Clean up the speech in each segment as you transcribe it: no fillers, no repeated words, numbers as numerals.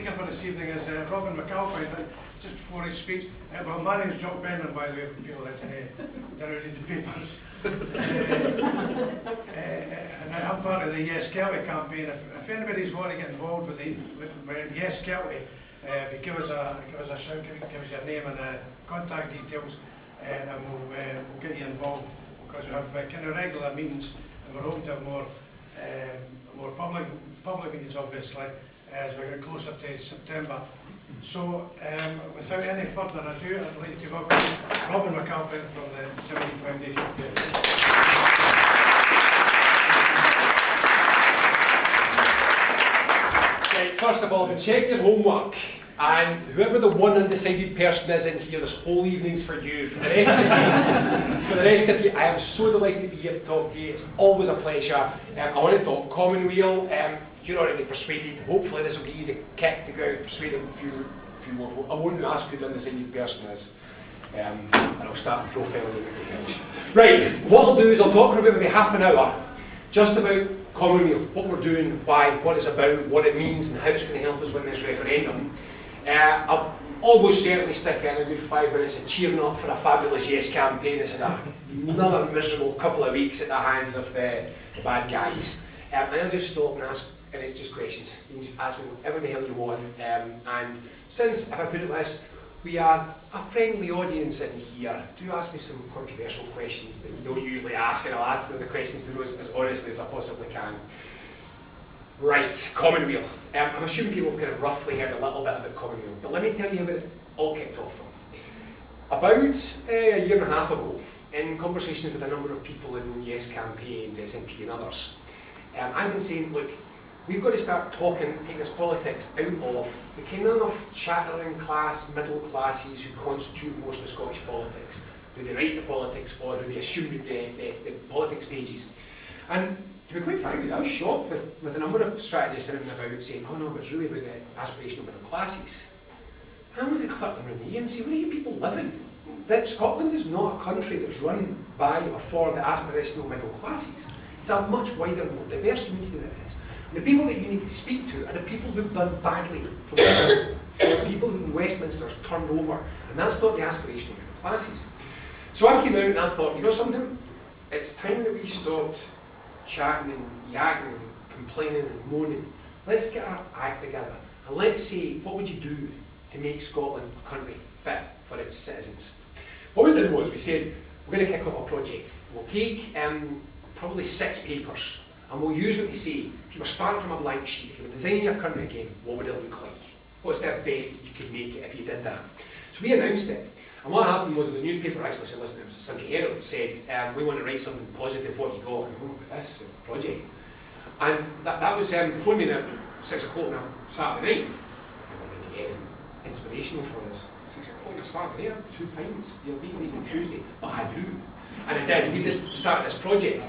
speaker for this evening is Robin McAlpine. Just before he speaks, well, my name's Jock Bennon, by the way, for people that don't read the papers. And I'm part of the Yes Kelty campaign. If anybody's want to get involved with Yes Kelty, if you give us a shout, give us your name and contact details, and we'll get you involved, because we have kind of regular meetings, and we're hoping to have more public meetings, obviously, as we get closer to September. So, without any further ado, I'd like to welcome Robin McAlpine from the Jimmy Reid Foundation. Right, first of all, check your homework, and whoever the one undecided person is in here, this whole evening's for you. For the rest of you, I am so delighted to be here to talk to you. It's always a pleasure. I want to talk Common Weal. You're already persuaded. Hopefully this will get you the kick to go out and persuade a few more folk. I won't ask who the undecided person is. And I'll start profiling you. Right, what I'll do is I'll talk for about maybe half an hour just about Common Weal, what we're doing, why, what it's about, what it means, and how it's going to help us win this referendum. I'll almost certainly stick in a good 5 minutes of cheering up for a fabulous Yes campaign that's had another miserable couple of weeks at the hands of the bad guys. And I'll just stop and ask, and it's just questions. You can just ask me whatever the hell you want. And since, if I put it like this, we are a friendly audience in here, do ask me some controversial questions that you don't usually ask, and I'll answer the questions to those as honestly as I possibly can. Right, Common Weal. I'm assuming people have kind of roughly heard a little bit about Common Weal, but let me tell you how it all kicked off from. About a year and a half ago, in conversations with a number of people in Yes campaigns, SNP and others, I've been saying, look, we've got to start taking this politics out of the kind of chattering class, middle classes who constitute most of Scottish politics, who they write the politics for, who they assume the politics pages. And to be quite frank, I was shocked with a number of strategists in and about saying, oh no, but it's really about the aspirational middle classes. I'm going to clip them in the ear and say, where are you people living? That Scotland is not a country that's run by or for the aspirational middle classes. It's a much wider, more diverse community than it is. And the people that you need to speak to are the people who've done badly for Westminster. The people who Westminster's turned over, and that's not the aspirational middle classes. So I came out and I thought, you know something? It's time that we stopped chatting and yakking and complaining and moaning. Let's get our act together and let's say, what would you do to make Scotland a country fit for its citizens? What we did was we said, we're going to kick off a project. We'll take probably 6 papers, and we'll use what we say. If you were starting from a blank sheet, if you were designing your country again, what would it look like? What's the best that you could make it if you did that? So we announced it. And what happened was the newspaper actually said, listen, it was the Sunday Herald, said, we want to write something positive, what you got? And I went, this project. And that was before me at 6 o'clock on a Saturday night. I wanted to get inspirational for us. 6 o'clock on a Saturday night, 2 pints, you'll be leaving Tuesday, but I do. And it did, we just started this project.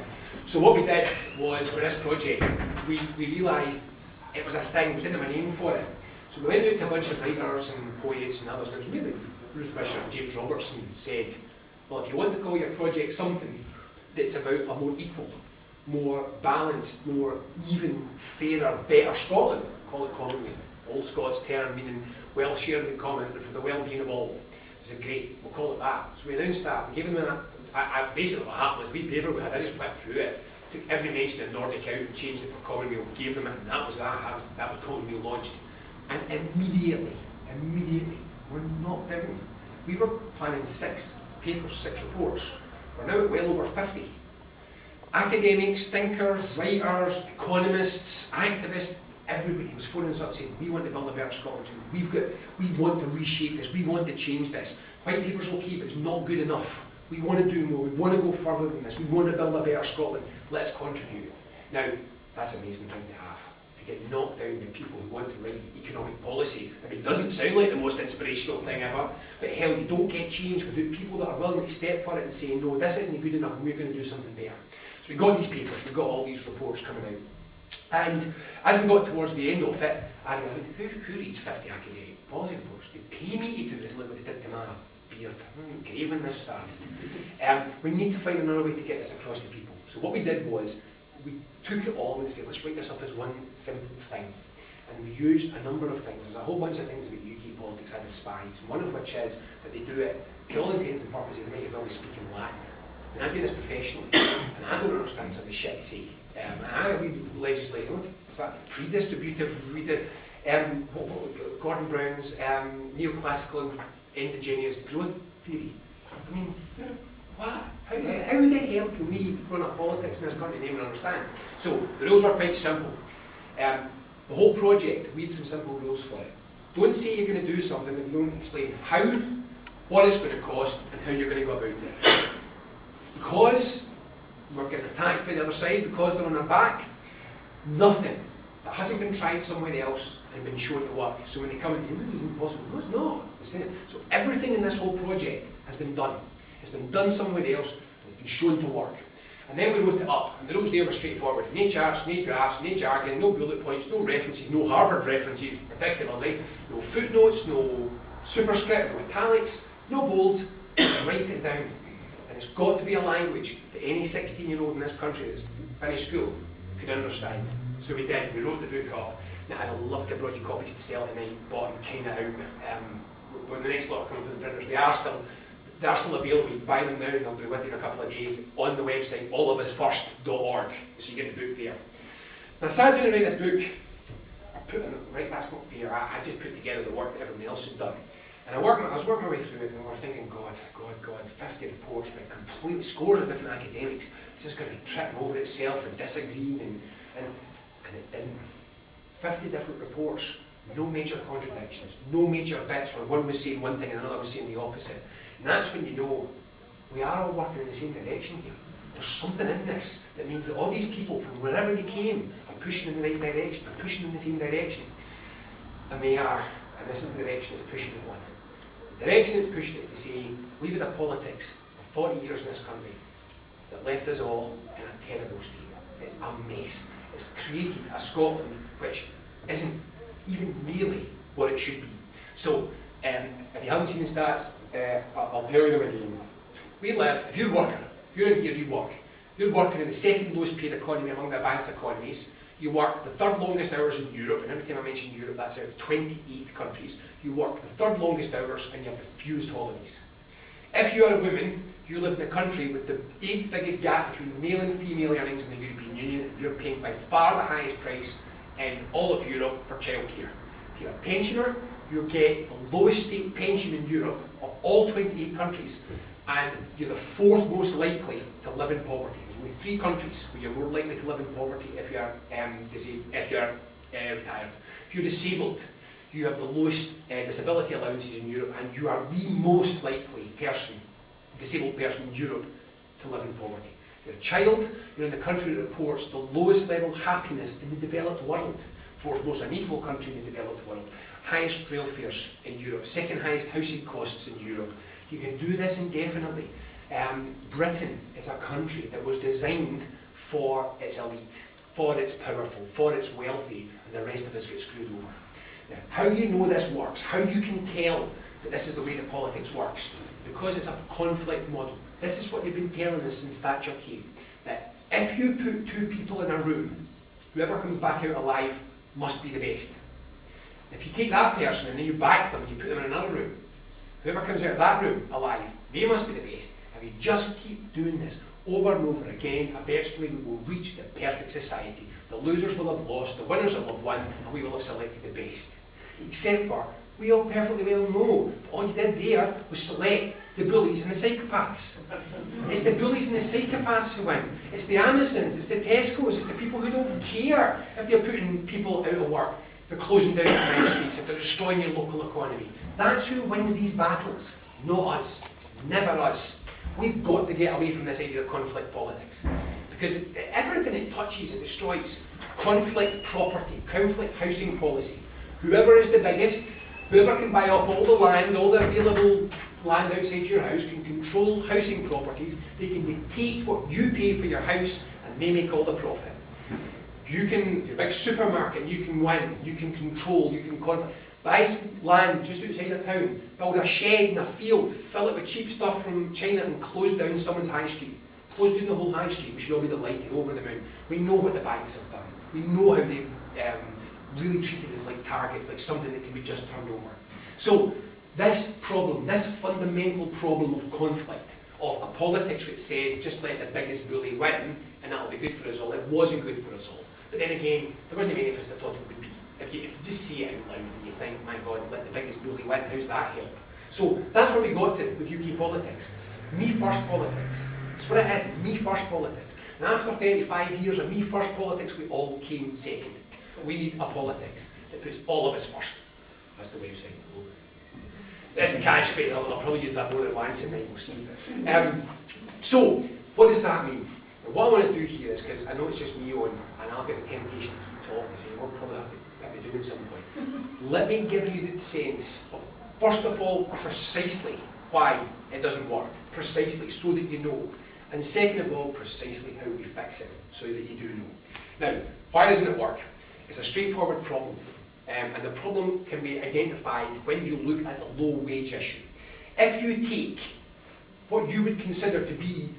So what we did was, for this project, we realised it was a thing, we didn't have a name for it. So we went out to a bunch of writers and poets and others, and it was really Ruth Bishop and James Robertson said, well, if you want to call your project something that's about a more equal, more balanced, more even, fairer, better Scotland, call it Common Weal. Old Scots term meaning well shared in common and for the well-being of all. It's a great, we'll call it that. So we announced that, we gave them basically what happened was we paper we had, I just went through it, took every mention of Nordic out and changed it for Common Weal, gave them it, and that was Common Weal launched. And immediately, we're knocked down. We were planning 6 papers, 6 reports. We're now at well over 50. Academics, thinkers, writers, economists, activists, everybody was phoning us up saying, we want to build a better Scotland too. We want to reshape this, we want to change this. White paper's okay, but it's not good enough. We want to do more, we want to go further than this, we want to build a better Scotland. Let's contribute. Now, that's an amazing thing to have. To get knocked down by people who want to write economic policy. I mean, it doesn't sound like the most inspirational thing ever, but hell, you don't get change without people that are willing to step for it and say, no, this isn't good enough, we're going to do something better. So we got these papers, we got all these reports coming out. And as we got towards the end of it, I realised, who reads 50 academic policy reports? They pay me to do it, look what they did to my beard. Great when this started. We need to find another way to get this across to people. So what we did was, we took it all and said, let's write this up as one simple thing. and we used a number of things. There's a whole bunch of things about UK politics I despise, one of which is that they do it, to all intents and purposes, they make it well be speaking Latin. And I do this professionally, and I don't understand some of the shit they say. And I read legislation, what's that, redistributive, Gordon Brown's neoclassical indigenous growth theory. I mean, what? How the hell can we run a politics in this country that anyone understands? So, the rules were quite simple. The whole project, we had some simple rules for it. Don't say you're going to do something and don't explain how, what it's going to cost, and how you're going to go about it. Because we're getting attacked by the other side, because they're on our back, nothing that hasn't been tried somewhere else and been shown to work. So when they come and say, this isn't possible, no, it's not. So everything in this whole project has been done. It's been done somewhere else and it's been shown to work. And then we wrote it up, and the rules there were straightforward. No charts, no graphs, no jargon, no bullet points, no references, no Harvard references particularly, no footnotes, no superscript, no italics, no bold. Write it down. And it's got to be a language that any 16-year-old in this country that's finished school could understand. So we did, we wrote the book up. Now I'd love to have brought you copies to sell tonight, but I'm kind of out. When the next lot come from the printers, they are still available. You can buy them now and they'll be with you in a couple of days on the website allofusfirst.org. So you get the book there. Now I sat down to write this book. I put in, right, that's not fair. I just put together the work that everyone else had done. And I was working my way through it and we were thinking, God, 50 reports by completely scores of different academics. This is going to be tripping over itself and disagreeing and it didn't. 50 different reports, no major contradictions, no major bits where one was saying one thing and another was saying the opposite. And that's when you know we are all working in the same direction here. There's something in this that means that all these people from wherever they came are pushing in the right direction, are pushing in the same direction. And they are, and this is the direction it's pushing it on. The direction it's pushing is to say, we've had a politics for 40 years in this country that left us all in a terrible state. It's a mess. It's created a Scotland which isn't even really what it should be. So, if you haven't seen the stats, I'll tell you them again. We live, if you're a worker, if you're in here, you work. You're working in the second lowest paid economy among the advanced economies. You work the third longest hours in Europe, and every time I mention Europe, that's out of 28 countries. You work the third longest hours and you have the fewest holidays. If you are a woman, you live in a country with the 8th biggest gap between male and female earnings in the European Union, and you're paying by far the highest price in all of Europe for childcare. If you're a pensioner, you get the lowest state pension in Europe of all 28 countries, and you're the 4th most likely to live in poverty. There's only 3 countries where you're more likely to live in poverty if you're retired. If you're disabled, you have the lowest disability allowances in Europe, and you are the most likely disabled person in Europe to live in poverty. If you're a child, you're in the country that reports the lowest level of happiness in the developed world, 4th most unequal country in the developed world, highest rail fares in Europe, 2nd highest housing costs in Europe. You can do this indefinitely. Britain is a country that was designed for its elite, for its powerful, for its wealthy, and the rest of us get screwed over. Now, how you know this works, how you can tell that this is the way that politics works, because it's a conflict model. This is what they've been telling us since Thatcher came, that if you put 2 people in a room, whoever comes back out alive must be the best. If you take that person and then you back them and you put them in another room, whoever comes out of that room alive, they must be the best. If you just keep doing this over and over again, eventually we will reach the perfect society. The losers will have lost, the winners will have won, and we will have selected the best. Except for, we all perfectly well know that all you did there was select the bullies and the psychopaths. It's the bullies and the psychopaths who win. It's the Amazons, it's the Tesco's, it's the people who don't care if they're putting people out of work. They're closing down the high streets, if they're destroying your local economy. That's who wins these battles, not us. Never us. We've got to get away from this idea of conflict politics. Because everything it touches, it destroys. Conflict property, conflict housing policy. Whoever is the biggest, whoever can buy up all the land, all the available land outside your house, can control housing properties. They can dictate what you pay for your house, and they make all the profit. You can, if you're a big supermarket, you can win, you can control, you can buy land just outside a town, build a shed in a field, fill it with cheap stuff from China and close down someone's high street. Close down the whole high street, we should all be delighted, over the moon. We know what the banks have done. We know how they really treated as like targets, like something that can be just turned over. So this problem, this fundamental problem of conflict, of a politics which says just let the biggest bully win and that'll be good for us all, it wasn't good for us all. But then again, there wasn't many of us that thought it would be. If you just see it out loud and you think, my God, let the biggest bully win, how's that help? So that's where we got to with UK politics. Me first politics. That's what it is, it's me first politics. And after 35 years of me first politics, we all came second. But we need a politics that puts all of us first. That's the website. That's the catchphrase. I'll probably use that more than once and then we'll see. So, what does that mean? And what I want to do here is, because I know it's just me on, and I'll get the temptation to keep talking, so you won't probably have to do it at some point. Let me give you the sense of, first of all, precisely why it doesn't work. Precisely, so that you know. And second of all, precisely how we fix it, so that you do know. Now, why doesn't it work? It's a straightforward problem. And the problem can be identified when you look at the low wage issue. If you take what you would consider to be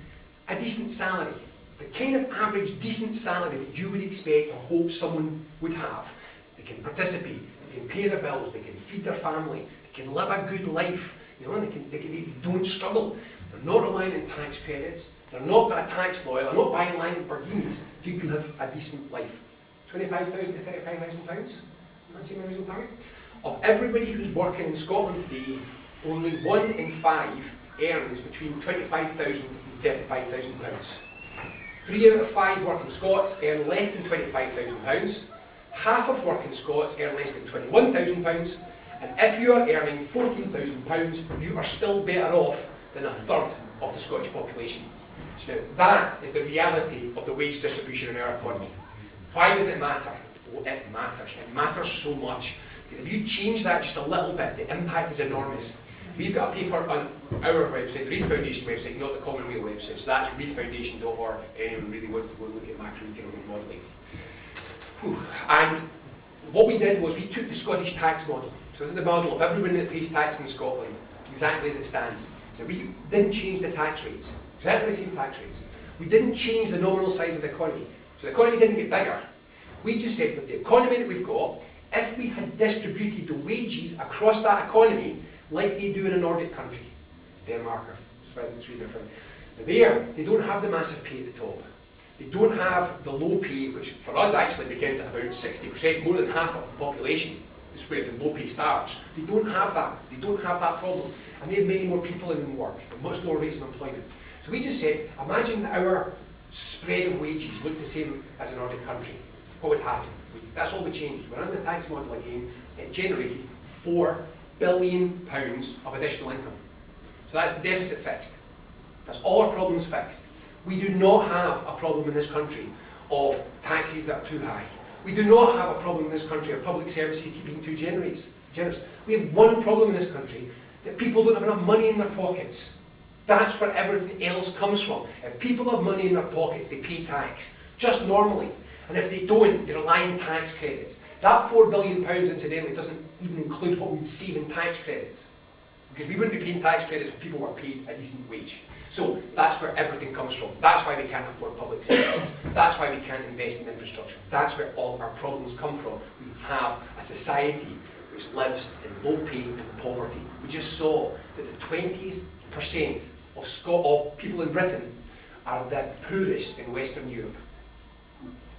a decent salary, the kind of average decent salary that you would expect or hope someone would have, they can participate, they can pay their bills, they can feed their family, they can live a good life, you know, they don't struggle. They're not relying on tax credits, they're not got a tax lawyer, they're not buying Lamborghinis, you can live a decent life. 25,000 to 35,000 pounds? That's the reasonable target. Of everybody who's working in Scotland today, only 1 in 5 earns between 25,000 and 35,000 pounds. 3 out of 5 working Scots earn less than 25,000 pounds. Half of working Scots earn less than 21,000 pounds. And if you are earning 14,000 pounds, you are still better off than a third of the Scottish population. Now, that is the reality of the wage distribution in our economy. Why does it matter? Well, it matters. It matters so much. Because if you change that just a little bit, the impact is enormous. We've got a paper on our website, the Reid Foundation website, not the Common Weal website. So that's reidfoundation.org if anyone really wants to go and look at macroeconomic modelling. And what we did was we took the Scottish tax model. So this is the model of everyone that pays tax in Scotland, exactly as it stands. So we didn't change the tax rates, exactly the same tax rates. We didn't change the nominal size of the economy. So the economy didn't get bigger. We just said with the economy that we've got, if we had distributed the wages across that economy like they do in a Nordic country, Denmark or Sweden, there they don't have the massive pay at the top. They don't have the low pay, which for us actually begins at about 60%, more than half of the population is where the low pay starts. They don't have that. They don't have that problem. And they have many more people in work, and much lower rates of employment. So we just said, imagine that our spread of wages looked the same as a Nordic country. What would happen? That's all we changed. We're under the tax model again. It generated £4 billion of additional income. So that's the deficit fixed. That's all our problems fixed. We do not have a problem in this country of taxes that are too high. We do not have a problem in this country of public services being too generous. We have one problem in this country, that people don't have enough money in their pockets. That's where everything else comes from. If people have money in their pockets, they pay tax, just normally. And if they don't, they rely on tax credits. That £4 billion, incidentally, doesn't even include what we'd save in tax credits. Because we wouldn't be paying tax credits if people were paid a decent wage. So that's where everything comes from. That's why we can't afford public services. That's why we can't invest in infrastructure. That's where all our problems come from. We have a society which lives in low pay and poverty. We just saw that the 20% of people in Britain are the poorest in Western Europe.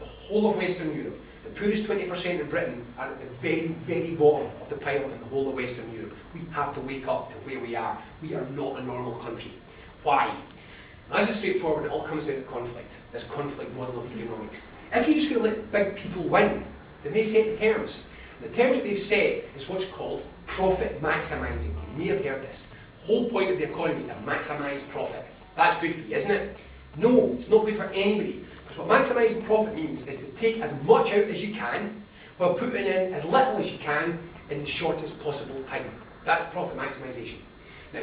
The whole of Western Europe, the poorest 20% in Britain are at the very, very bottom of the pile in the whole of Western Europe. We have to wake up to where we are. We are not a normal country. Why? Now, this is straightforward. It all comes down to conflict, this conflict model of economics. If you're just going to let big people win, then they set the terms. The terms that they've set is what's called profit maximising. You may have heard this. The whole point of the economy is to maximise profit. That's good for you, isn't it? No, it's not good for anybody. What maximising profit means is to take as much out as you can while putting in as little as you can in the shortest possible time. That's profit maximisation. Now,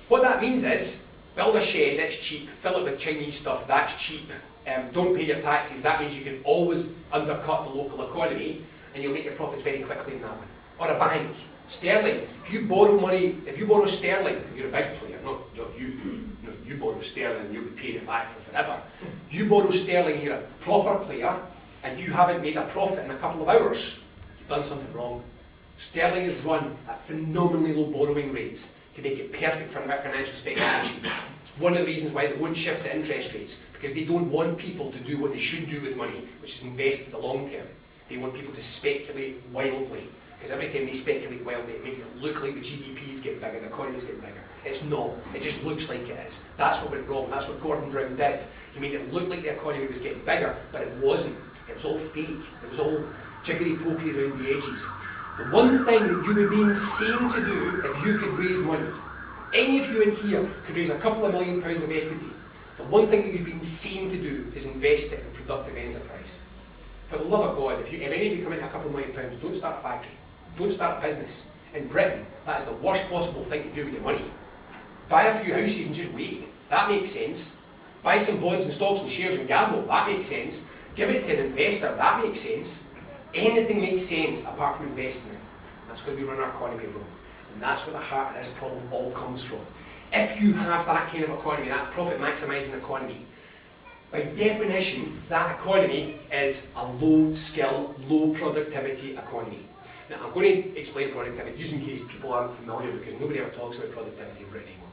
what that means is, build a shed, that's cheap. Fill it with Chinese stuff, that's cheap. Don't pay your taxes, that means you can always undercut the local economy and you'll make your profits very quickly in that one. Or a bank, sterling. If you borrow money, if you borrow sterling, you're a big player, not you. No, you borrow sterling and you'll be paying it back for forever. You borrow sterling, you're a proper player, and you haven't made a profit in a couple of hours, you done something wrong. Sterling is run at phenomenally low borrowing rates to make it perfect for financial speculation. It's one of the reasons why they won't shift to interest rates, because they don't want people to do what they should do with money, which is invest for the long term. They want people to speculate wildly, because every time they speculate wildly, it makes it look like the GDP is getting bigger, the economy is getting bigger. It's not. It just looks like it is. That's what went wrong. That's what Gordon Brown did. He made it look like the economy was getting bigger, but it wasn't. It was all fake. It was all jiggery-pokery around the edges. The one thing that you would be insane to do if you could raise money, any of you in here could raise a couple of £1 million of equity, the one thing that you'd be insane to do is invest it in productive enterprise. For the love of God, if any of you come into a couple of £1 million, don't start a factory. Don't start a business. In Britain, that is the worst possible thing to do with your money. Buy a few houses and just wait. That makes sense. Buy some bonds and stocks and shares and gamble. That makes sense. Give it to an investor. That makes sense. Anything makes sense apart from investing it. That's because we run our economy wrong. And that's where the heart of this problem all comes from. If you have that kind of economy, that profit maximising economy, by definition, that economy is a low skill, low productivity economy. Now, I'm going to explain productivity just in case people aren't familiar, because nobody ever talks about productivity in Britain anymore.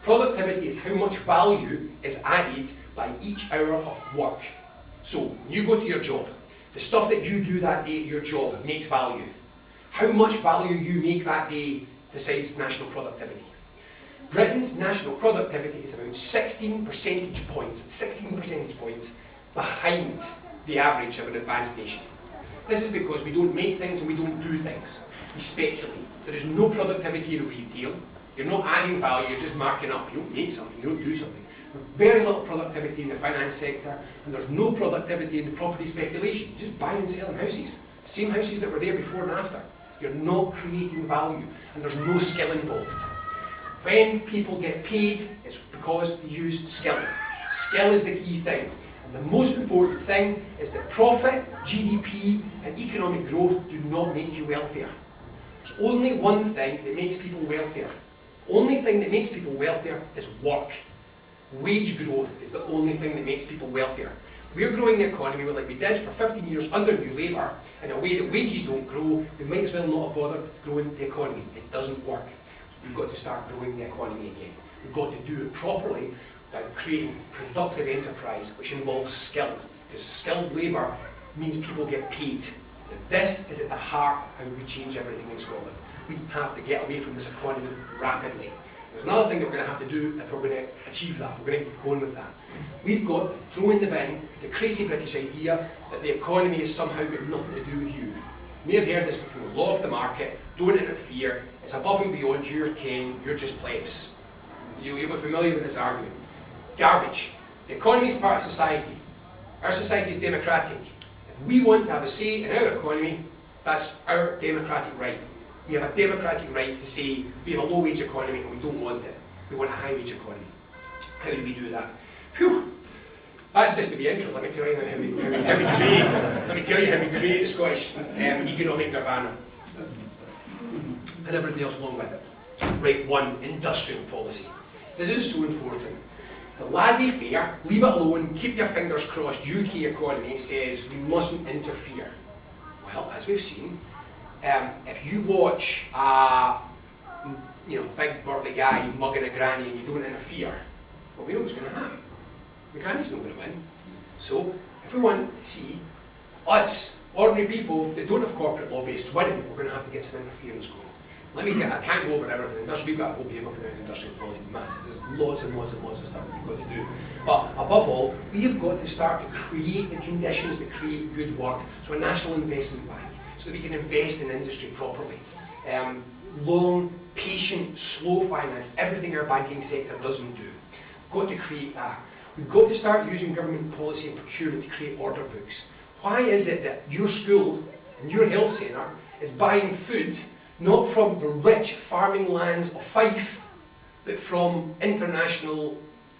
Productivity is how much value is added by each hour of work. So, when you go to your job, the stuff that you do that day at your job makes value. How much value you make that day decides national productivity. Britain's national productivity is about 16 percentage points behind the average of an advanced nation. This is because we don't make things and we don't do things. We speculate. There is no productivity in retail. You're not adding value, you're just marking up. You don't make something, you don't do something. There's very little productivity in the finance sector, and there's no productivity in the property speculation. You're just buying and selling houses. Same houses that were there before and after. You're not creating value, and there's no skill involved. When people get paid, it's because they use skill. Skill is the key thing. And the most important thing is that profit, GDP, and economic growth do not make you wealthier. There's only one thing that makes people wealthier. Only thing that makes people wealthier is work. Wage growth is the only thing that makes people wealthier. We're growing the economy like we did for 15 years under New Labour in a way that wages don't grow. We might as well not have bothered growing the economy. It doesn't work. We've got to start growing the economy again. We've got to do it properly by creating productive enterprise, which involves skill. Because skilled labour means people get paid. And this is at the heart of how we change everything in Scotland. We have to get away from this economy rapidly. There's another thing that we're going to have to do if we're going to achieve that. We're going to keep going with that. We've got to throw in the bin the crazy British idea that the economy has somehow got nothing to do with you. You may have heard this before. Law of the market, don't interfere, it's above and beyond your ken, you're just plebs. You'll be familiar with this argument. Garbage. The economy is part of society. Our society is democratic. If we want to have a say in our economy, that's our democratic right. We have a democratic right to say we have a low-wage economy and we don't want it. We want a high-wage economy. How do we do that? Phew! That's just the intro. Let me tell you how we create the Scottish economic nirvana. And everything else along with it. Right, one, industrial policy. This is so important. The laissez-faire, leave it alone, keep your fingers crossed, UK economy says we mustn't interfere. Well, as we've seen, if you watch a big burly guy mugging a granny and you don't interfere, well, we know what's going to happen. The granny's not going to win. So, if we want to see us, ordinary people that don't have corporate lobbyists winning, we're going to have to get some interference going. I can't go over everything. We've got a whole paper about industrial policy, massive. There's lots and lots and lots of stuff that we've got to do. But above all, we have got to start to create the conditions that create good work. So a national investment bank, so that we can invest in industry properly. Long, patient, slow finance, everything our banking sector doesn't do. We've got to create that. We've got to start using government policy and procurement to create order books. Why is it that your school and your health centre is buying food not from the rich farming lands of Fife, but from international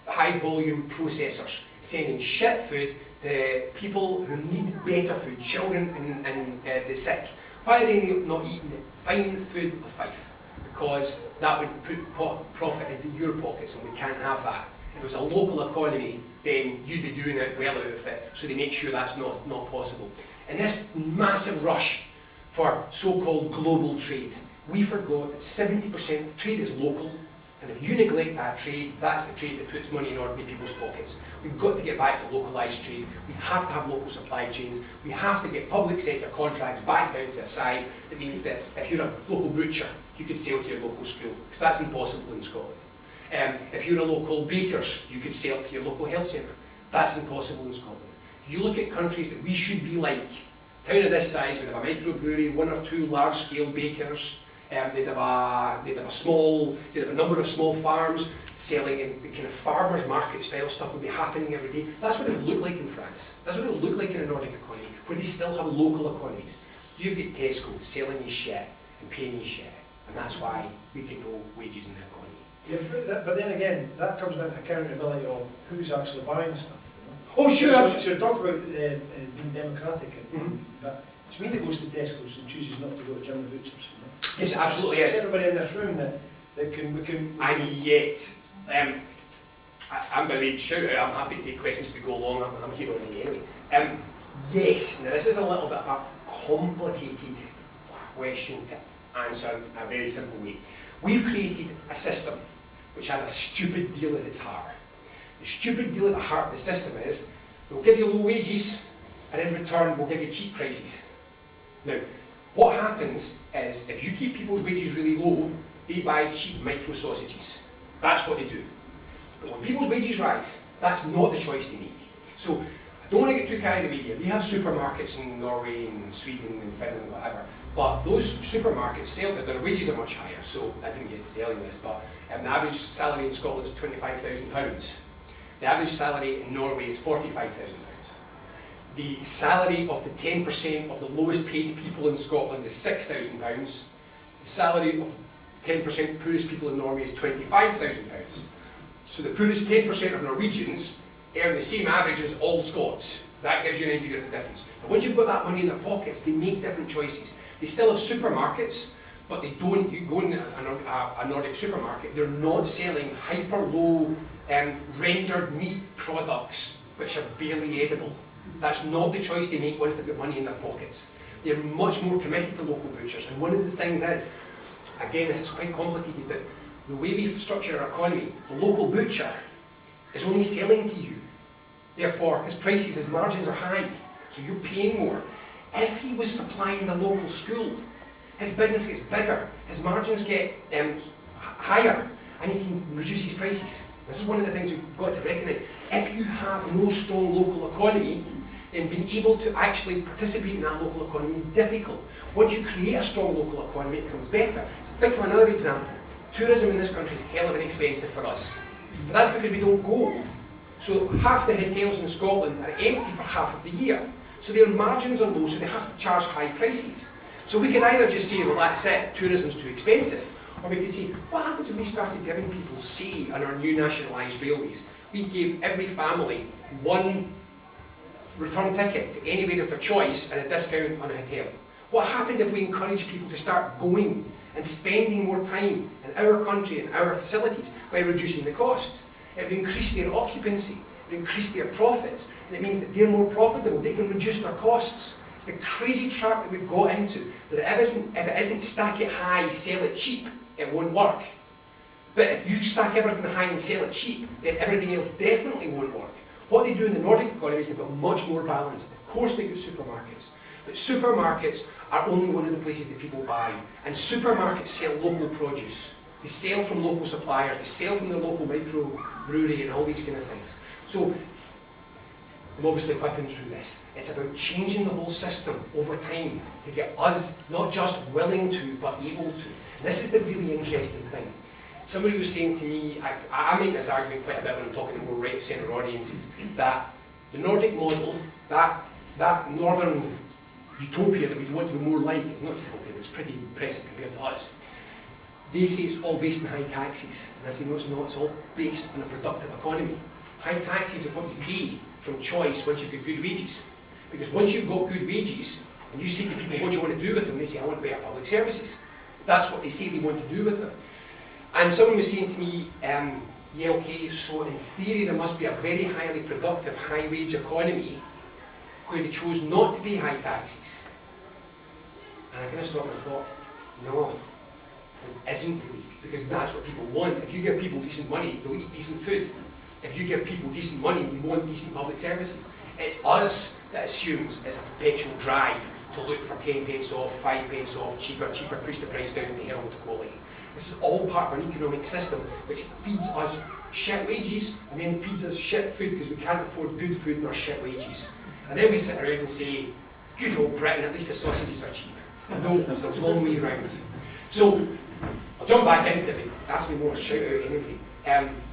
high-volume processors, sending shit food to people who need better food, children and the sick? Why are they not eating the fine food of Fife? Because that would put profit into your pockets, and we can't have that. If it was a local economy, then you'd be doing it well out of it, so they make sure that's not possible. And this massive rush for so-called global trade. We forgot that 70% trade is local, and if you neglect that trade, that's the trade that puts money in ordinary people's pockets. We've got to get back to localised trade. We have to have local supply chains. We have to get public sector contracts back down to a size that means that if you're a local butcher, you could sell to your local school, because that's impossible in Scotland. If you're a local baker's, you could sell to your local health centre. That's impossible in Scotland. You look at countries that we should be like. A town of this size would have a microbrewery, 1 or 2 large-scale bakers. They'd have a number of small farms selling in the kind of farmers market style stuff would be happening every day. That's what it would look like in France. That's what it would look like in a Nordic economy, where they still have local economies. You've got Tesco selling you shit and paying you shit, and that's why we get no wages in the economy. Yeah, but then again, that comes down to accountability of who's actually buying stuff. Oh, sure. So talk about being democratic, but it's me that goes to Tesco's and chooses not to go to Jimmy Butcher's. Yes, absolutely. It's Yes. everybody in this room that we can. And yet, I'm going to make shout out. I'm happy to take questions as we go along. I'm here on the anyway. Yes. Now this is a little bit of a complicated question to answer in a very simple way. We've created a system which has a stupid deal at its heart. The stupid deal at the heart of the system is we'll give you low wages, and in return we'll give you cheap prices. Now, what happens is if you keep people's wages really low, they buy cheap micro sausages. That's what they do. But when people's wages rise, that's not the choice they make. So I don't want to get too carried away here. We have supermarkets in Norway and Sweden and Finland and whatever, but those supermarkets sell that their wages are much higher. So I didn't get to tell you this, but the average salary in Scotland is £25,000. The average salary in Norway is £45,000. The salary of the 10% of the lowest paid people in Scotland is £6,000. The salary of 10% poorest people in Norway is £25,000. So the poorest 10% of Norwegians earn the same average as all Scots. That gives you an idea of the difference. And once you've got that money in their pockets, they make different choices. They still have supermarkets, but they don't. You go in a Nordic supermarket, they're not selling hyper low rendered meat products which are barely edible. That's not the choice they make once they've got money in their pockets. They're much more committed to local butchers. And one of the things is, again, this is quite complicated, but the way we structure our economy, the local butcher is only selling to you. Therefore, his prices, his margins are high, so you're paying more. If he was supplying the local school, his business gets bigger, his margins get higher, and he can reduce his prices. This is one of the things we've got to recognise. If you have no strong local economy, then being able to actually participate in that local economy is difficult. Once you create a strong local economy, it becomes better. So think of another example. Tourism in this country is hell of an expensive for us. But that's because we don't go. So half the hotels in Scotland are empty for half of the year. So their margins are low, so they have to charge high prices. So we could either just say, well, that's it, tourism's too expensive. Or we could say, what happens if we started giving people say on our new nationalised railways? We gave every family one return ticket to anywhere of their choice and a discount on a hotel. What happened if we encouraged people to start going and spending more time in our country and our facilities by reducing the costs? It would increase their occupancy, it would increase their profits, and it means that they're more profitable, they can reduce their costs. It's the crazy trap that we've got into, that if it isn't stack it high, sell it cheap, it won't work. But if you stack everything high and sell it cheap, then everything else definitely won't work. What they do in the Nordic economy is they've got much more balance. Of course they've got supermarkets, but supermarkets are only one of the places that people buy. And supermarkets sell local produce. They sell from local suppliers, they sell from their local microbrewery and all these kind of things. So I'm obviously whipping through this. It's about changing the whole system over time to get us not just willing to, but able to. And this is the really interesting thing. Somebody was saying to me, I make this argument quite a bit when I'm talking to more right of centre audiences, that the Nordic model, that northern utopia that we want to be more like, not utopia, it's pretty impressive compared to us. They say it's all based on high taxes. And I say, no, it's not, it's all based on a productive economy. High taxes are what you pay from choice once you've got good wages. Because once you've got good wages, and you say to people, what do you want to do with them? They say, I want better public services. That's what they say they want to do with them. And someone was saying to me, yeah, okay, so in theory there must be a very highly productive, high-wage economy where they chose not to pay high taxes. And I kind of stopped and thought, no, it isn't really, because that's what people want. If you give people decent money, they'll eat decent food. If you give people decent money, we want decent public services. It's us that assumes it's a perpetual drive to look for 10 pence off, 5 pence off, cheaper, push the price down to herald equality. This is all part of an economic system which feeds us shit wages and then feeds us shit food because we can't afford good food nor shit wages. And then we sit around and say, good old Britain, at least the sausages are cheap. No, it's the wrong way round. So, I'll jump back into it. Ask me more, shout out anyway.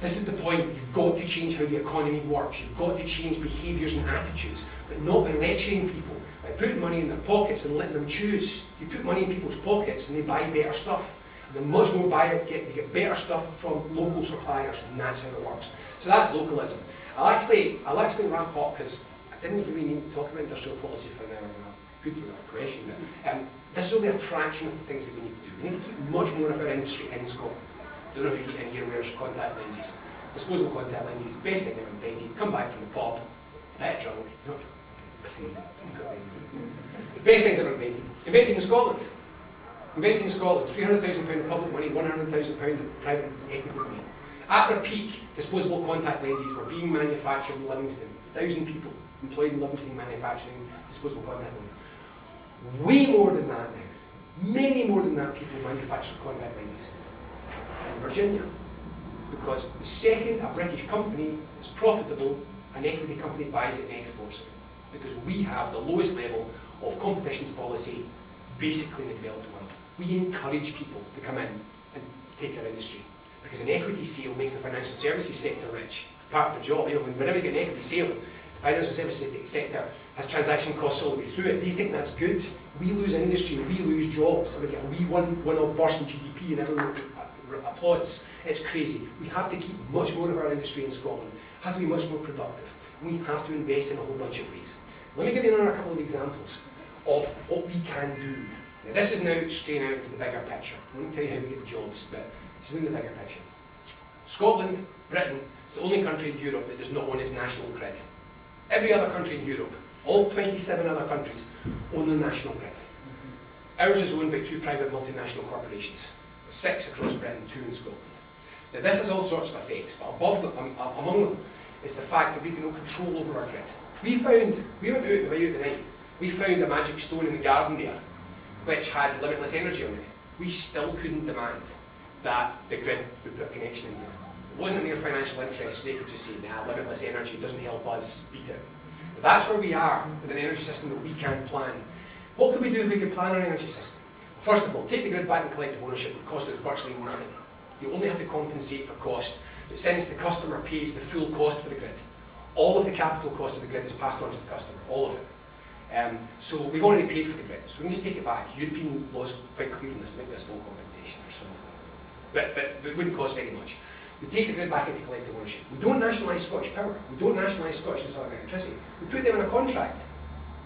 This is the point. You've got to change how the economy works. You've got to change behaviours and attitudes, but not by lecturing people, by putting money in their pockets and letting them choose. You put money in people's pockets and they buy better stuff. And the much more they get better stuff from local suppliers, and that's how it works. So that's localism. I'll actually wrap up because I didn't really need to talk about industrial policy for an hour and a good question. But this is only a fraction of the things that we need to do. We need to keep much more of our industry in Scotland. Don't know who in here wears contact lenses. Disposable contact lenses, best thing ever invented. Come back from the pub, a bit drunk. The best things ever invented. Invented in Scotland. Invented in Scotland. £300,000 of public money, £100,000 of private equity money. At their peak, disposable contact lenses were being manufactured in Livingston. 1,000 people employed in Livingston manufacturing disposable contact lenses. Way more than that now. Many more than that people manufacture contact lenses in Virginia. Because the second a British company is profitable, an equity company buys it and exports it. Because we have the lowest level of competitions policy basically in the developed world. We encourage people to come in and take our industry. Because an equity sale makes the financial services sector rich. Part of the job, whenever you get an equity sale, the financial services sector has transaction costs all the way through it. They think that's good. We lose industry, we lose jobs, and we get a wee one-off burst in GDP and everyone applauds. It's crazy. We have to keep much more of our industry in Scotland. It has to be much more productive. We have to invest in a whole bunch of ways. Let me give you another couple of examples of what we can do. Now, this is now straying out into the bigger picture. I won't tell you how we get the jobs, but this is in the bigger picture. Scotland, Britain, is the only country in Europe that does not own its national grid. Every other country in Europe, all 27 other countries, own their national grid. Ours is owned by 2 private multinational corporations, 6 across Britain, 2 in Scotland. Now this has all sorts of effects, but among them is the fact that we have no control over our grid. We went out the night, we found a magic stone in the garden there, which had limitless energy on it. We still couldn't demand that the grid would put a connection into it. It wasn't in their financial interest, they could just say, nah, limitless energy doesn't help us, beat it. But that's where we are with an energy system that we can't plan. What could we do if we could plan our energy system? First of all, take the grid back and collective ownership would cost us virtually nothing. You only have to compensate for cost, but since the customer pays the full cost for the grid, all of the capital cost of the grid is passed on to the customer, all of it. So we've already paid for the grid, so we can just take it back. European laws are quite clear on this, make this full compensation for something. But it wouldn't cost very much. We take the grid back into collective ownership. We don't nationalise Scottish Power. We don't nationalise Scottish and Southern Electricity. We put them in a contract,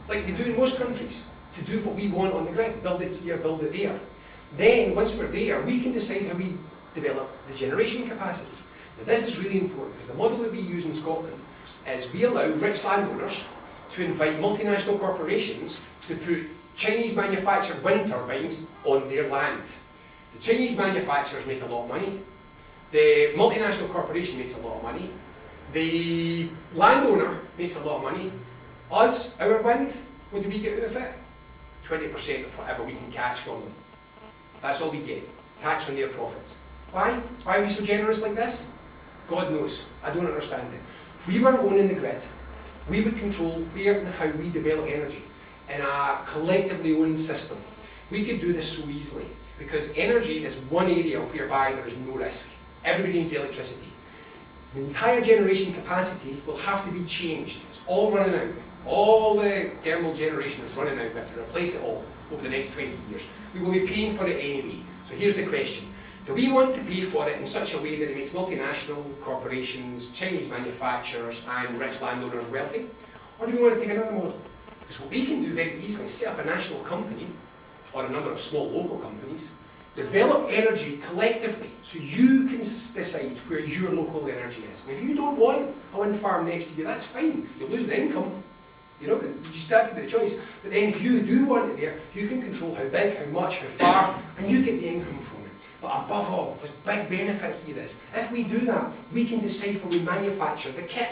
like they do in most countries, to do what we want on the grid. Build it here, build it there. Then, once we're there, we can decide how we develop the generation capacity. Now this is really important, because the model that we use in Scotland is we allow rich landowners to invite multinational corporations to put Chinese manufactured wind turbines on their land. The Chinese manufacturers make a lot of money. The multinational corporation makes a lot of money. The landowner makes a lot of money. Us, our wind, what do we get out of it? 20% of whatever we can catch from them. That's all we get. Tax on their profits. Why? Why are we so generous like this? God knows. I don't understand it. If we were owning the grid, we would control where and how we develop energy in a collectively owned system. We could do this so easily, because energy is one area whereby there is no risk. Everybody needs electricity. The entire generation capacity will have to be changed. It's all running out. All the thermal generation is running out. We have to replace it all over the next 20 years. We will be paying for it anyway. So here's the question. Do we want to pay for it in such a way that it makes multinational corporations, Chinese manufacturers and rich landowners wealthy? Or do we want to take another model? Because what we can do very easily is set up a national company, or a number of small local companies, develop energy collectively, so you can decide where your local energy is. And if you don't want a wind farm next to you, that's fine. You'll lose the income, You know, you just have to be the choice. But then if you do want it there, you can control how big, how much, how far, and you get the income from it. But above all, there's big benefit here is, if we do that, we can decide when we manufacture the kit.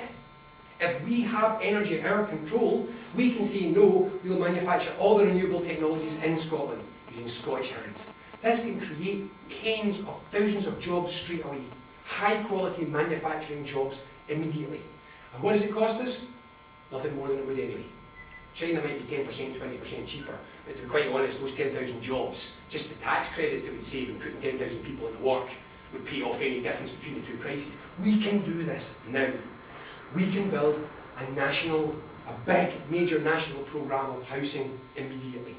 If we have energy at our control, we can say no, we'll manufacture all the renewable technologies in Scotland using Scottish hands. This can create tens of thousands of jobs straight away. High quality manufacturing jobs immediately. And what does it cost us? Nothing more than it would anyway. China might be 10%, 20% cheaper, but to be quite honest, those 10,000 jobs, just the tax credits that we'd save in putting 10,000 people into work, would pay off any difference between the two prices. We can do this now. We can build a big, major national programme of housing immediately.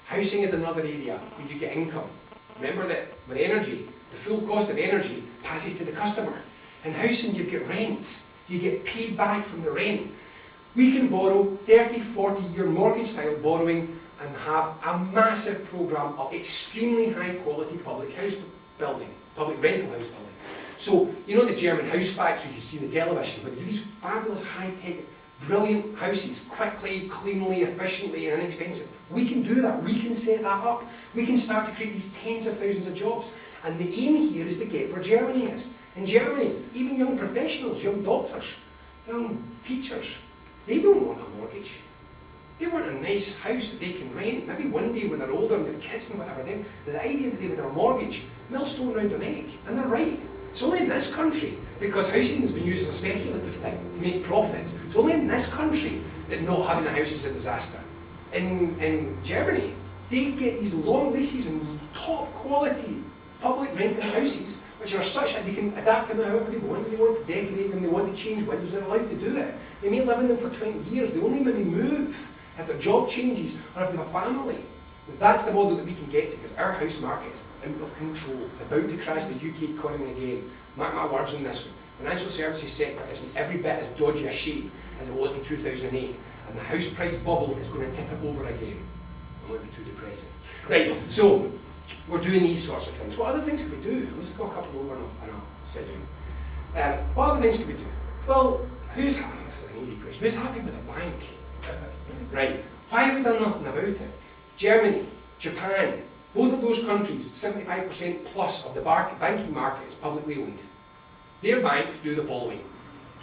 Housing is another area where you get income. Remember that with energy, the full cost of energy passes to the customer. In housing, you get rents. You get paid back from the rent. We can borrow 30, 40-year mortgage-style borrowing and have a massive programme of extremely high-quality public house building, public rental house building. So, you know the German house factories you see on the television, but these fabulous high-tech, brilliant houses, quickly, cleanly, efficiently, and inexpensive. We can do that. We can set that up. We can start to create these tens of thousands of jobs. And the aim here is to get where Germany is. In Germany, even young professionals, young doctors, young teachers, they don't want a mortgage. They want a nice house that they can rent. Maybe one day when they're older and they're kids and whatever, then the idea that they with a mortgage, millstone round their neck. And they're right. It's only in this country, because housing has been used as a speculative thing to make profits. It's only in this country that not having a house is a disaster. In Germany, they get these long leases and top quality public rental houses, which are such that they can adapt them however they want. They want to decorate them, they want to change windows, they're allowed to do it. They may live in them for 20 years, they only maybe move if their job changes or if they have a family. But that's the model that we can get to, because our house market's out of control. It's about to crash the UK economy again. Mark my words on this one. The financial services sector is in every bit as dodgy a shape as it was in 2008. And the house price bubble is going to tip it over again. I won't be too depressing. Right, so we're doing these sorts of things. What other things can we do? Let's go a couple over and I'll sit down. What other things can we do? Well, who's happy? That's an easy question. Who's happy with the bank? Right. Why have we done nothing about it? Germany, Japan, both of those countries, 75% plus of the banking market is publicly owned. Their banks do the following: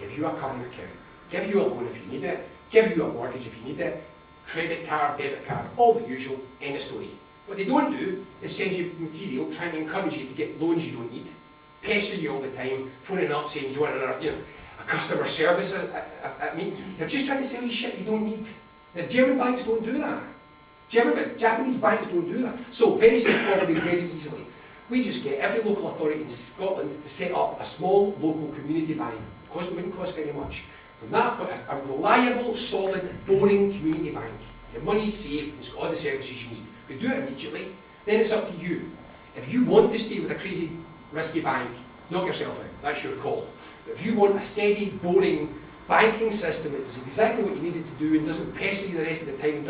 give you a current account, give you a loan if you need it, give you a mortgage if you need it, credit card, debit card, all the usual, end of story. What they don't do is send you material trying to encourage you to get loans you don't need, pester you all the time, phoning up saying you want a customer service at me. They're just trying to sell you shit you don't need. The German banks don't do that. Japanese banks don't do that. So, very straightforwardly, very easily, we just get every local authority in Scotland to set up a small local community bank. It wouldn't cost very much. From that point, a reliable, solid, boring community bank. Your money's safe, it's got all the services you need. You do it immediately, then it's up to you. If you want to stay with a crazy, risky bank, knock yourself out. That's your call. But if you want a steady, boring banking system that does exactly what you need it to do and doesn't pester you the rest of the time and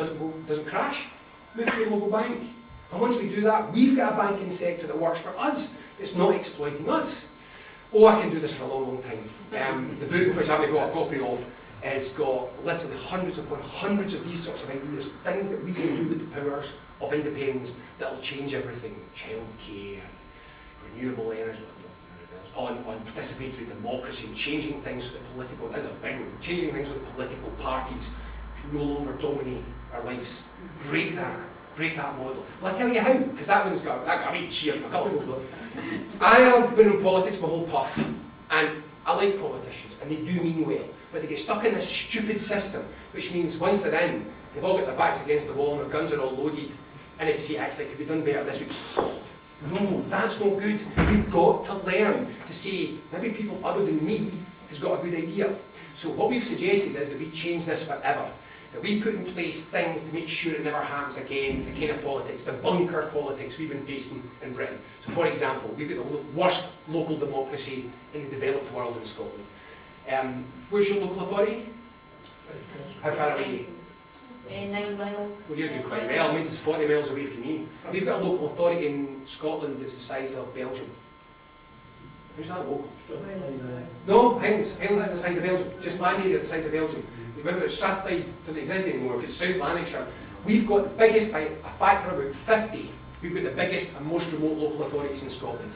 doesn't crash, move to your local bank. And once we do that, we've got a banking sector that works for us. It's not exploiting us. Oh, I can do this for a long, long time. The book, which I've got a copy of, has got literally hundreds upon hundreds of these sorts of ideas, things that we can do with the powers of independence that will change everything. Childcare, renewable energy, on participatory democracy, changing things with the political, that's a big one, changing things with the political parties who no longer dominate our lives. Break that model. Well, I tell you how, because that one's got a great cheer from a couple of people. I have been in politics my whole puff, and I like politicians, and they do mean well, but they get stuck in this stupid system, which means once they're in, they've all got their backs against the wall and their guns are all loaded, and they say, actually, it could be done better this week. No, that's not good. We've got to learn to say, maybe people other than me has got a good idea. So what we've suggested is that we change this forever. That we put in place things to make sure it never happens again. It's the kind of politics, the bunker politics we've been facing in Britain. So for example, we've got the worst local democracy in the developed world in Scotland. Where's your local authority? How far away are you? 9 miles. Well, you're doing quite well. It means it's 40 miles away from me. We've got a local authority in Scotland that's the size of Belgium. Who's that local? No, Highlands. Highlands is the size of Belgium. Just land area the size of Belgium. Remember that Strathclyde doesn't exist anymore because South Lanarkshire. We've got the biggest, by a factor of about 50, we've got the biggest and most remote local authorities in Scotland.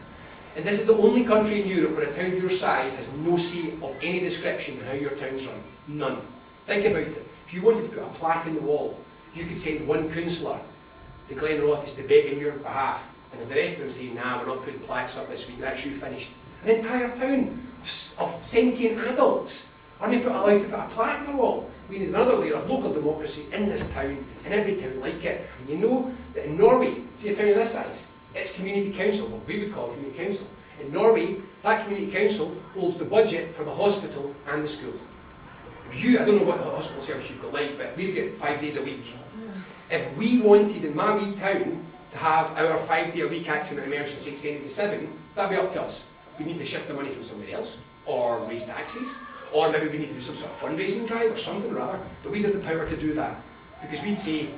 And this is the only country in Europe where a town your size has no say of any description in how your town's run. None. Think about it. If you wanted to put a plaque in the wall, you could send one councillor to Glenrothes to beg on your behalf. And if the rest of them say, nah, we're not putting plaques up this week, that's you finished. An entire town of sentient adults aren't allowed to put a plaque on the wall. We need another layer of local democracy in this town, and every town like it. And you know that in Norway, see a town of this size, it's community council, what we would call community council. In Norway, that community council holds the budget for the hospital and the school. I don't know what the hospital service you've got like, but we've got 5 days a week. If we wanted in my wee town to have our 5 day a week accident emergency extended to 7, that'd be up to us. We need to shift the money from somewhere else, or raise taxes, or maybe we need to do some sort of fundraising drive or something or other, but we have the power to do that. Because we'd say,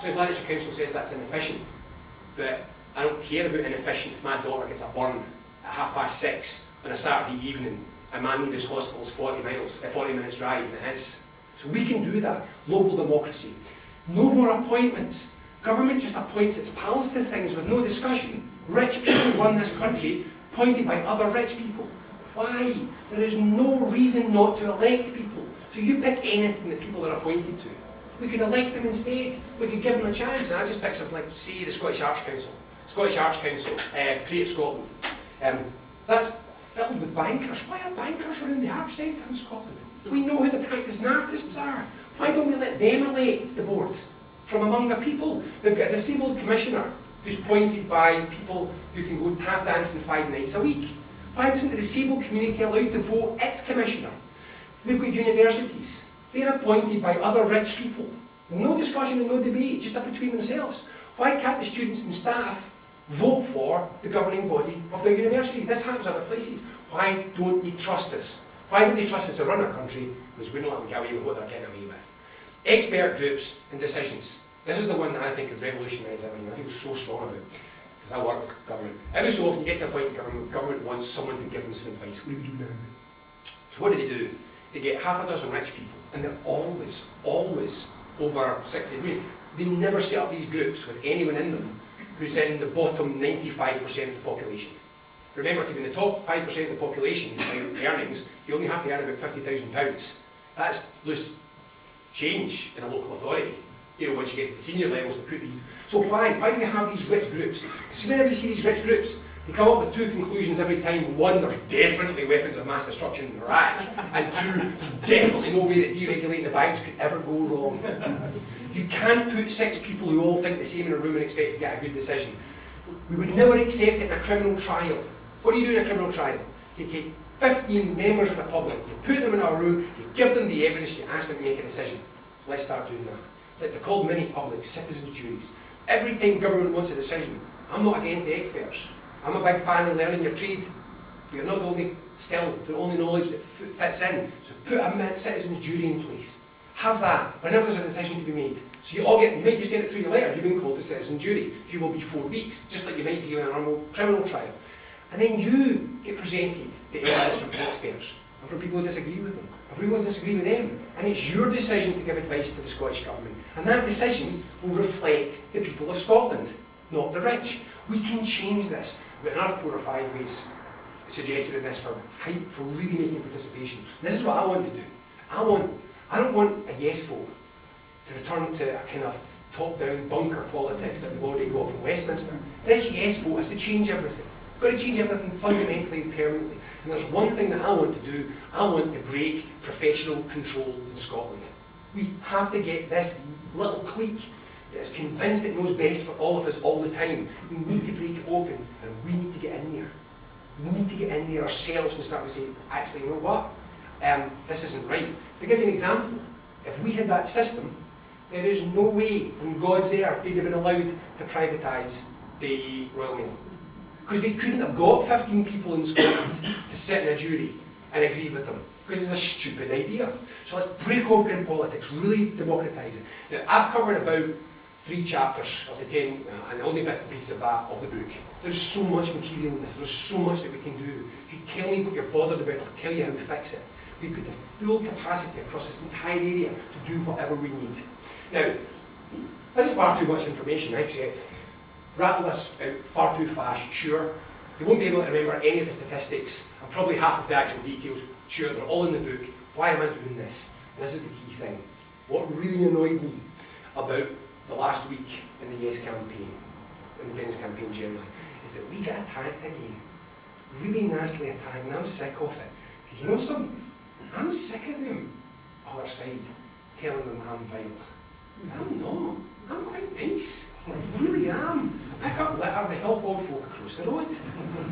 South Lanarkshire Council says that's inefficient, but I don't care about inefficient if my daughter gets a burn at 6:30 on a Saturday evening and my nearest hospital's 40 minutes drive, and it is. So we can do that. Local democracy. No more appointments. Government just appoints its pals to things with no discussion. Rich people run this country, appointed by other rich people. Why? There is no reason not to elect people. So you pick anything that people are appointed to. We could elect them instead. We could give them a chance. And I just pick something like, say, the Scottish Arts Council. Scottish Arts Council, Creative Scotland. That's filled with bankers. Why are bankers around the arts centre in Scotland? We know who the practising artists are. Why don't we let them elect the board from among the people? We've got a disabled commissioner who's appointed by people who can go tap dancing 5 nights a week. Why doesn't the disabled community allow to vote its commissioner? We've got universities. They're appointed by other rich people. No discussion and no debate, just up between themselves. Why can't the students and staff vote for the governing body of their university? This happens other places. Why don't you trust us? Why don't they trust us to run our country? Because we don't let them get away with what they're getting away with. Expert groups and decisions. This is the one that I think could revolutionise everything. I feel so strong about it. Because I work with government. Every so often you get to a point in government wants someone to give them some advice. What do we do now? So what do? They get half a dozen rich people, and they're always over 60. I mean, they never set up these groups with anyone in them who's in the bottom 95% of the population. Remember, to be in the top 5% of the population by earnings, you only have to earn about £50,000. That's loose change in a local authority. You know, once you get to the senior levels, to put these. So why do we have these rich groups? Because whenever you see these rich groups, they come up with 2 conclusions every time. 1, there's definitely weapons of mass destruction in Iraq, and 2, there's definitely no way that deregulating the banks could ever go wrong. You can't put 6 people who all think the same in a room and expect to get a good decision. We would never accept it in a criminal trial. What do you do in a criminal trial? You take 15 members of the public, you put them in a room, you give them the evidence, you ask them to make a decision. Let's start doing that. They're called mini-public, citizens' juries. Every time government wants a decision, I'm not against the experts. I'm a big fan of learning your trade. You're not the only skill, the only knowledge that fits in. So put a citizens' jury in place. Have that whenever there's a decision to be made. So you might just get it through your letter, you've been called to citizen jury. You will be 4 weeks, just like you might be in a normal criminal trial. And then you get presented the evidence from experts, and from people who disagree with them, and from people who disagree with them. And it's your decision to give advice to the Scottish Government. And that decision will reflect the people of Scotland, not the rich. We can change this. We've got another 4 or 5 ways suggested in this for really making participation. And this is what I want to do. I don't want a yes vote to return to a kind of top-down bunker politics that we've already got from Westminster. This yes vote is to change everything. We've got to change everything fundamentally and permanently. And there's one thing that I want to do. I want to break professional control in Scotland. We have to get this little clique that's convinced it knows best for all of us all the time. We need to break it open, and we need to get in there. We need to get in there ourselves and start to say, actually, you know what? This isn't right. To give you an example, if we had that system, there is no way on God's earth they'd have been allowed to privatise the Royal Mail. Because they couldn't have got 15 people in Scotland to sit in a jury and agree with them. Because it's a stupid idea. So let's break open politics, really democratise it. Now, I've covered about 3 chapters of the 10, and the only bits and pieces of that of the book. There's so much material in this, there's so much that we can do. If you tell me what you're bothered about, I'll tell you how we fix it. We've got the full capacity across this entire area to do whatever we need. Now, this is far too much information, I accept. Rattle this out far too fast, sure. You won't be able to remember any of the statistics, and probably half of the actual details, sure, they're all in the book. Why am I doing this? This is the key thing. What really annoyed me about the last week in the Yes campaign, independence campaign generally, is that we get attacked again. Really nastily attacked, and I'm sick of it. You know something? I'm sick of them, other side, telling them I'm vile. I'm not. I'm quite nice. I really am. I pick up litter to help old folk across the road.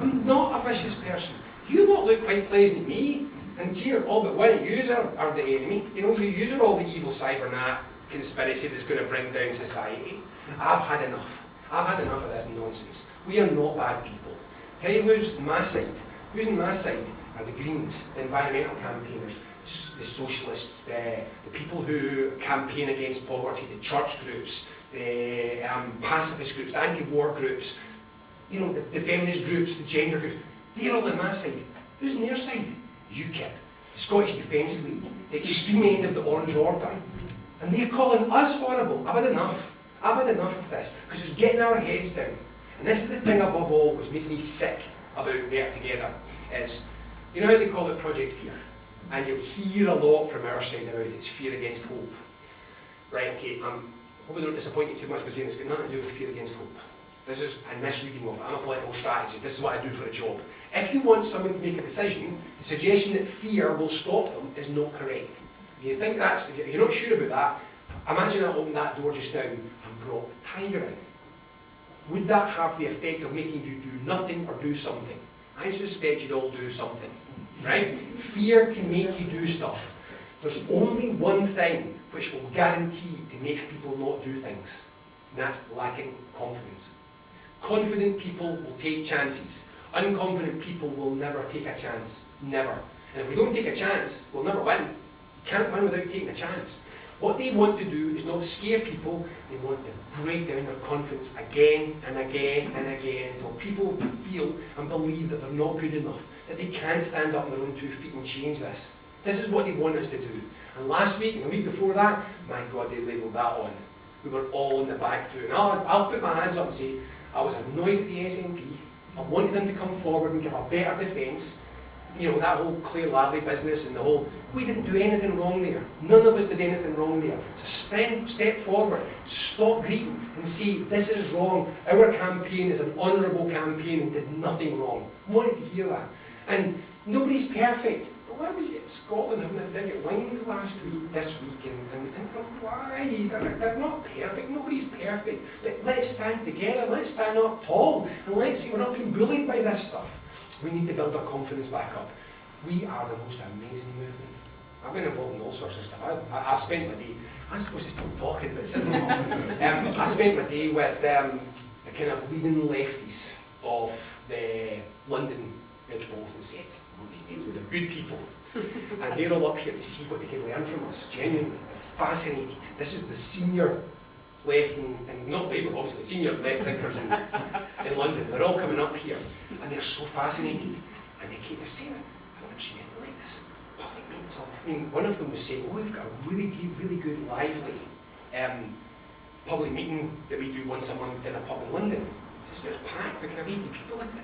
I'm not a vicious person. You lot look quite pleasant to me, and dear, all but one of you are the enemy. You know, you are all the evil cybernet conspiracy that's going to bring down society. I've had enough. I've had enough of this nonsense. We are not bad people. Tell you who's on my side. Who's on my side are the Greens, the environmental campaigners, the socialists, the people who campaign against poverty, the church groups, the pacifist groups, the anti-war groups, you know, the feminist groups, the gender groups. They're all on my side. Who's on their side? UKIP, the Scottish Defence League, the extreme end of the Orange Order. And they're calling us horrible. I've had enough. I've had enough of this, because it's getting our heads down. And this is the thing above all which makes me sick about Work Together, is, you know how they call it Project Fear? And you'll hear a lot from our side about it, it's fear against hope. Right, okay, I hope I don't disappoint you too much by saying it's got nothing to do with fear against hope. This is a misreading of it. I'm a political strategist, this is what I do for a job. If you want someone to make a decision, the suggestion that fear will stop them is not correct. If you think if you're not sure about that, imagine I opened that door just now and brought the tiger in. Would that have the effect of making you do nothing or do something? I suspect you'd all do something, right? Fear can make you do stuff. There's only one thing which will guarantee to make people not do things, and that's lacking confidence. Confident people will take chances. Unconfident people will never take a chance. Never. And if we don't take a chance, we'll never win. You can't win without taking a chance. What they want to do is not scare people, they want to break down their confidence again and again and again until people feel and believe that they're not good enough, that they can't stand up on their own 2 feet and change this. This is what they want us to do. And last week and the week before that, my God, they labelled that on. We were all on the back foot. And I'll put my hands up and say, I was annoyed at the SNP. I wanted them to come forward and give a better defence. You know, that whole Claire Ladley business and the whole, we didn't do anything wrong there. None of us did anything wrong there. So step forward, stop greeting and say, this is wrong. Our campaign is an honourable campaign and did nothing wrong. I wanted to hear that. And nobody's perfect. But why was you at Scotland having a dig at Wings this week? And why? They're not perfect. Nobody's perfect. But let's stand together. Let's stand up tall. And let's say we're not being bullied by this stuff. We need to build our confidence back up. We are the most amazing movement. I've been involved in all sorts of stuff. I've spent my day, I'm supposed to stop talking, but since I spent my day with the kind of leading lefties of the London Metropolitan State, with the good people. And they're all up here to see what they can learn from us. Genuinely, they're fascinated. This is the senior left, and not Labour, obviously, senior left thinkers in London. They're all coming up here, and they're so fascinated. And they keep saying, I've never seen anything like this. Public meetings. I mean, one of them was saying, we've got a really good, lively public meeting that we do once a month in a pub in London. It's just packed, we can have 80 people at it.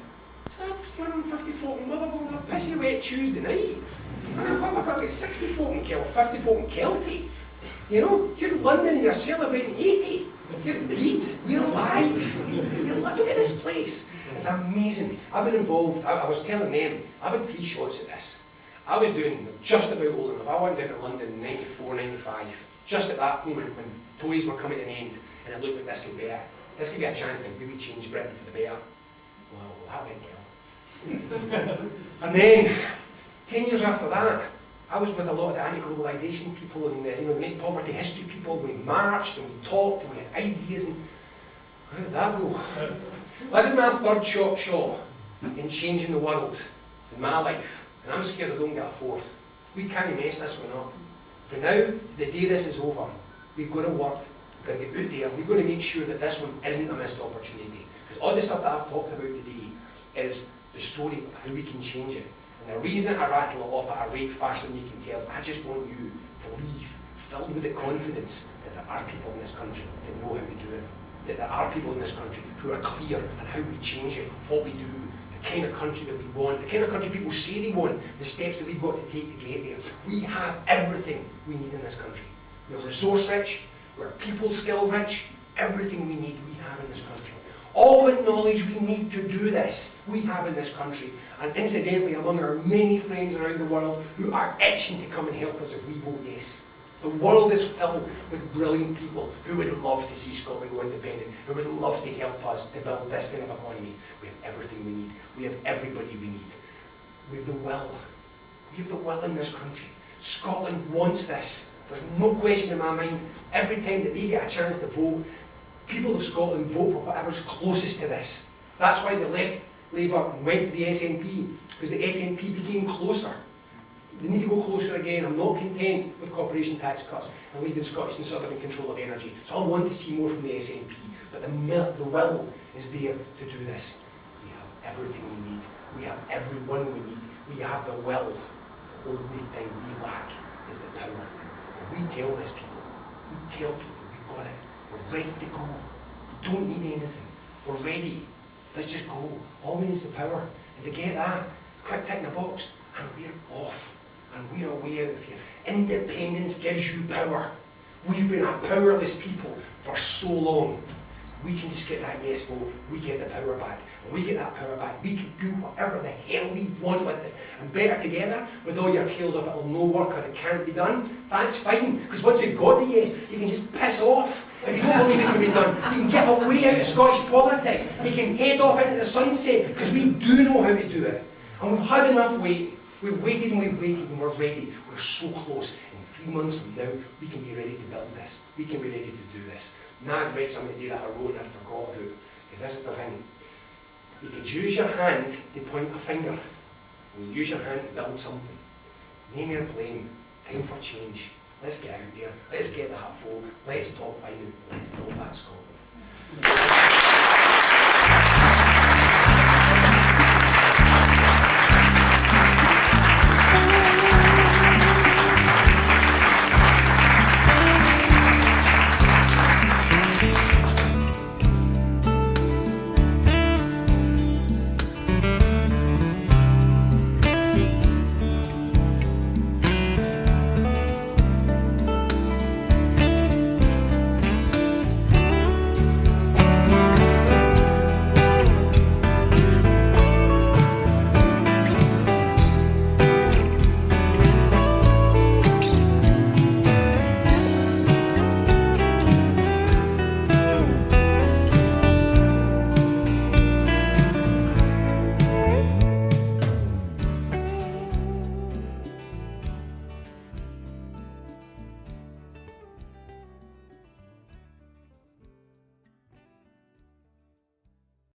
So I have 250 folk in Motherwell on a pissy wet Tuesday night. And I've got like 60 folk in Kelty, 50 folk in Kelty. You know, you're in London and you're celebrating 80. You're Leeds, we're alive. Look at this place. It's amazing. I've been involved, I was telling them, I've had 3 shots at this. I was doing just about old enough. I went down to London in 94, 95, just at that moment when Tories were coming to an end, and it looked like this could be a chance to really change Britain for the better. Well, that went well. And then, 10 years after that, I was with a lot of the anti-globalisation people and the Make Poverty History people. We marched and we talked and we had ideas, and how did that go? This is my 3rd shot in changing the world in my life, and I'm scared I don't get a 4th. We can't mess this one up. For now, the day this is over, we've got to work going to get out there. We're going to make sure that this one isn't a missed opportunity. Because all the stuff that I've talked about today is the story of how we can change it. And the reason that I rattle it off at a rate faster than you can tell is I just want you to leave filled with the confidence that there are people in this country that know how to do it. That there are people in this country who are clear on how we change it, what we do, the kind of country that we want, the kind of country people say they want, the steps that we've got to take to get there. We have everything we need in this country. We're resource rich, we're people skill rich, everything we need we have in this country. All the knowledge we need to do this, we have in this country. And incidentally, among our many friends around the world who are itching to come and help us if we vote yes. The world is filled with brilliant people who would love to see Scotland go independent, who would love to help us to build this kind of economy. We have everything we need. We have everybody we need. We have the will. We have the will in this country. Scotland wants this. There's no question in my mind. Every time that they get a chance to vote, people of Scotland vote for whatever's closest to this. That's why they left Labour and went to the SNP, because the SNP became closer. They need to go closer again. I'm not content with corporation tax cuts and leaving Scottish and Southern in control of energy. So I want to see more from the SNP. But the will is there to do this. We have everything we need. We have everyone we need. We have the will. The only thing we lack is the power. And we tell this people. We tell people we've got it. We're ready to go. We don't need anything. We're ready. Let's just go. All we need is the power. And to get that, quick tick in the box, and we're off. And we're aware of here. Independence gives you power. We've been a powerless people for so long. We can just get that yes vote. We get the power back. When we get that power back, we can do whatever the hell we want with it. And better together, with all your tales of it'll no work or it can't be done, that's fine. Because once we've got the yes, you can just piss off. If you don't believe it can be done, you can get away out of Scottish politics. You can head off into the sunset, because we do know how to do it. And we've had enough wait. We've waited and we've waited and we're ready. We're so close. In 3 months from now, we can be ready to build this. We can be ready to do this. Now I've read something today that I wrote and I forgot about. Because this is the thing. You could use your hand to point a finger. And you use your hand to build something. Name your blame. Time for change. Let's get out there. Let's get the hat full. Let's talk by now. Let's build that Scotland.